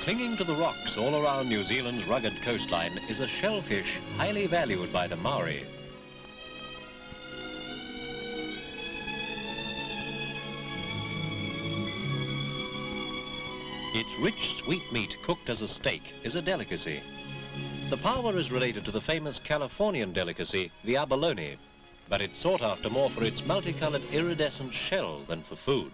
Clinging to the rocks all around New Zealand's rugged coastline is a shellfish highly valued by the Maori. Its rich, sweet meat cooked as a steak is a delicacy. The Paua is related to the famous Californian delicacy, the abalone, but it's sought after more for its multicolored iridescent shell than for food.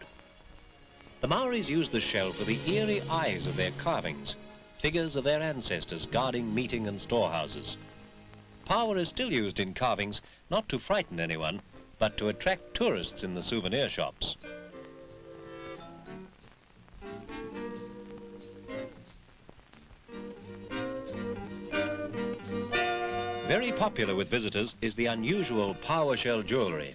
The Maoris use the shell for the eerie eyes of their carvings, figures of their ancestors guarding meeting and storehouses. Paua is still used in carvings not to frighten anyone, but to attract tourists in the souvenir shops. Very popular with visitors is the unusual Paua shell jewellery.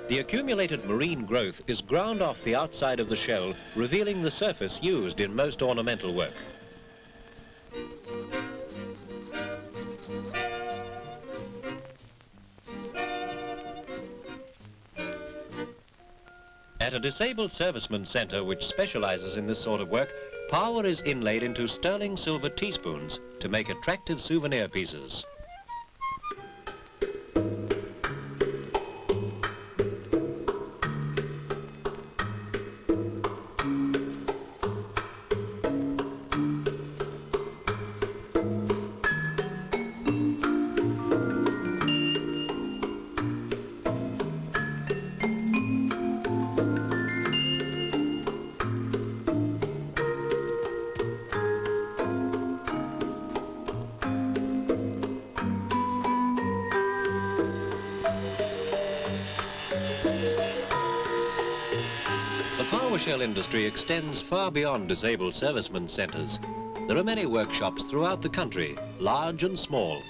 The accumulated marine growth is ground off the outside of the shell, revealing the surface used in most ornamental work. At a disabled servicemen's centre which specialises in this sort of work, Paua is inlaid into sterling silver teaspoons to make attractive souvenir pieces. The Paua shell industry extends far beyond disabled servicemen's centres. There are many workshops throughout the country, large and small,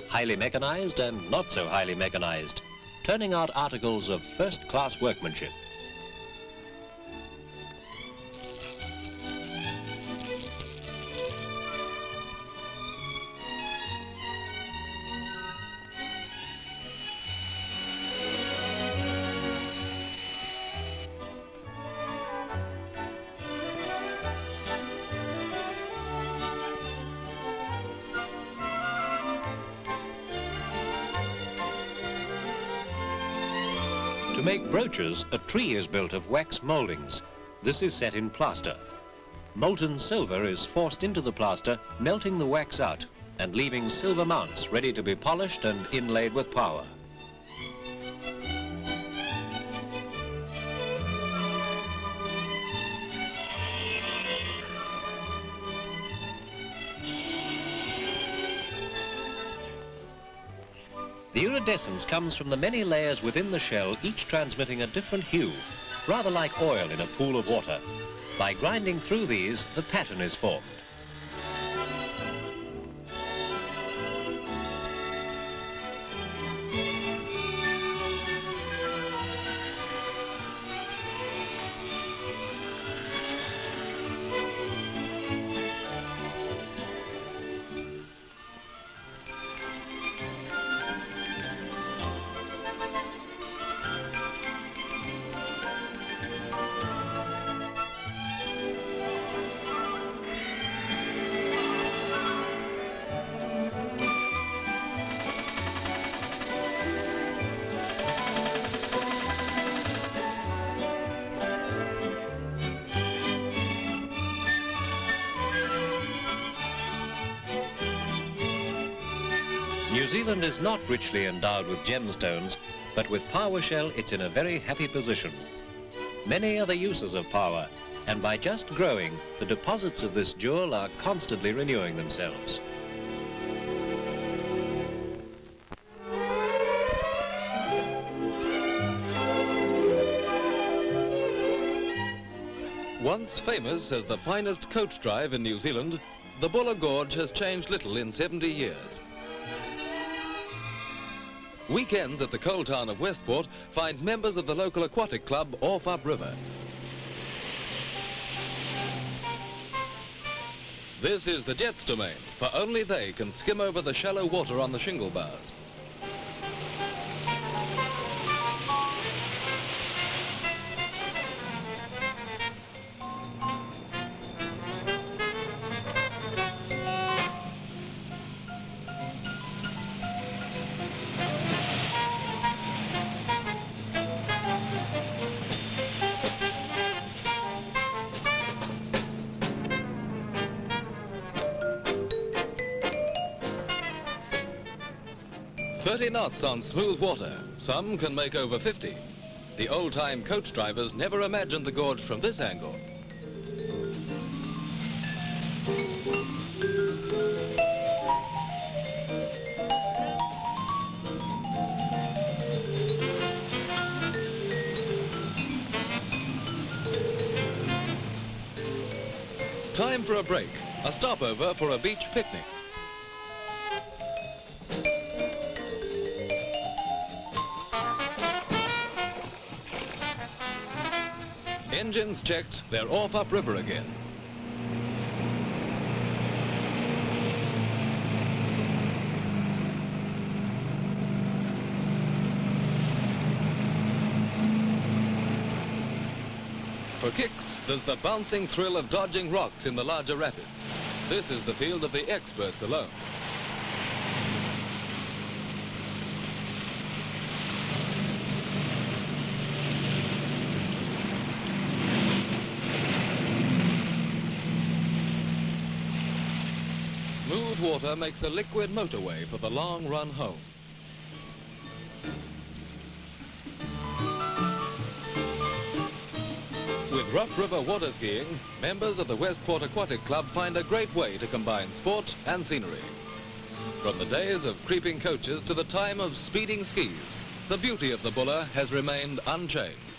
highly mechanised and not so highly mechanised, turning out articles of first-class workmanship. To make brooches, a tree is built of wax mouldings. This is set in plaster. Molten silver is forced into the plaster, melting the wax out and leaving silver mounts ready to be polished and inlaid with Paua. The iridescence comes from the many layers within the shell, each transmitting a different hue, rather like oil in a pool of water. By grinding through these, the pattern is formed. New Zealand is not richly endowed with gemstones, but with Paua shell it's in a very happy position. Many are the uses of Paua, and by just growing, the deposits of this jewel are constantly renewing themselves. Once famous as the finest coach drive in New Zealand, the Buller Gorge has changed little in 70 years. Weekends at the coal town of Westport find members of the local aquatic club off upriver. This is the Jets' domain, for only they can skim over the shallow water on the shingle bars. 30 knots on smooth water. Some can make over 50. The old-time coach drivers never imagined the gorge from this angle. Time for a break, a stopover for a beach picnic. Engines checked, they're off upriver again. For kicks, there's the bouncing thrill of dodging rocks in the larger rapids. This is the field of the experts alone. Smooth water makes a liquid motorway for the long run home. With rough river water skiing, members of the Westport Aquatic Club find a great way to combine sport and scenery. From the days of creeping coaches to the time of speeding skis, the beauty of the Buller has remained unchanged.